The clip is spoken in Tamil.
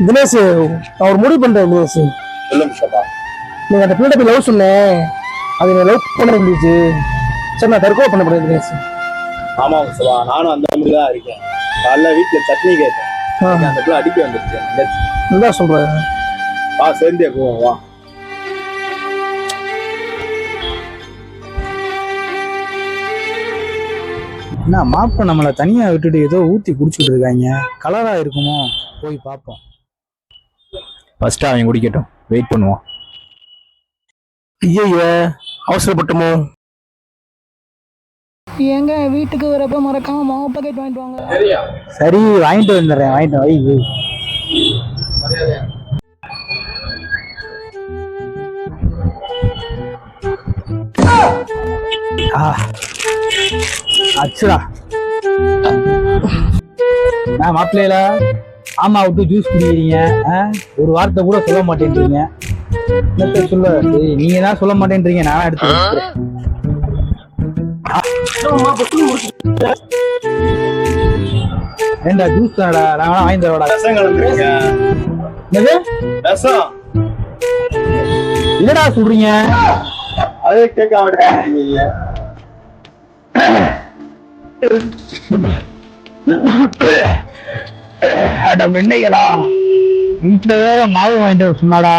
தினேஷ், நான் ஒரு முடிவு பண்றேன் தினேஷ். சொல்லுங்க சபா. நீங்க அந்த பிள்ளை போய் லவ் சொன்னேன், அது என்ன லவ் பண்ண முடிஞ்சிச்சு. சரி, நான் தற்கொலை பண்ண முடியாது தினேஷ். ஆமாங்க சபா, நானும் அந்த மாதிரி தான் இருக்கேன். காலைல வீட்டுல சட்னி கேட்டேன், அந்த பிள்ளை அடிக்க வந்துருச்சு. நல்லா சொல்றேன். வா சேர்ந்தே போவோம் வா. என்ன மாப்ப நம்மளை தனியா விட்டுட்டு ஏதோ ஊத்தி குடிச்சிட்டு இருக்காங்க, கலரா இருக்குமோ, போய் பார்ப்போம். ஃபர்ஸ்ட் அவன் குடிக்கட்டும், வெயிட் பண்ணுவோம். ஐயோ, அவசரப்பட்டமோ. எங்க வீட்டுக்கு வரப்ப மறக்காம மாவு பாக்கெட் வாங்கிட்டு வாங்க. சரி, வாங்கிட்டு வந்துடுறேன், வாங்கிட்டு வை. அச்சுடா நான் மாப்பிள்ளையில ஆமா விட்டு ஜூஸ் குடிக்கிறீங்க, ஒரு வார்த்தை கூட சொல்ல மாட்டேன்றீங்க. என்னத்த சொல்ல, நீங்க தான் சொல்ல மாட்டேன்றீங்க, நானா எடுத்து ஏண்டா ஜூஸ் தானடா, நான் வேணா வாங்கி தரடா. என்னது ரசம் என்னடா சொல்றீங்க? அதே கேட்காம என்னைகளா வீட்டுல மாவு வாங்கிட்டு சொன்னாடா.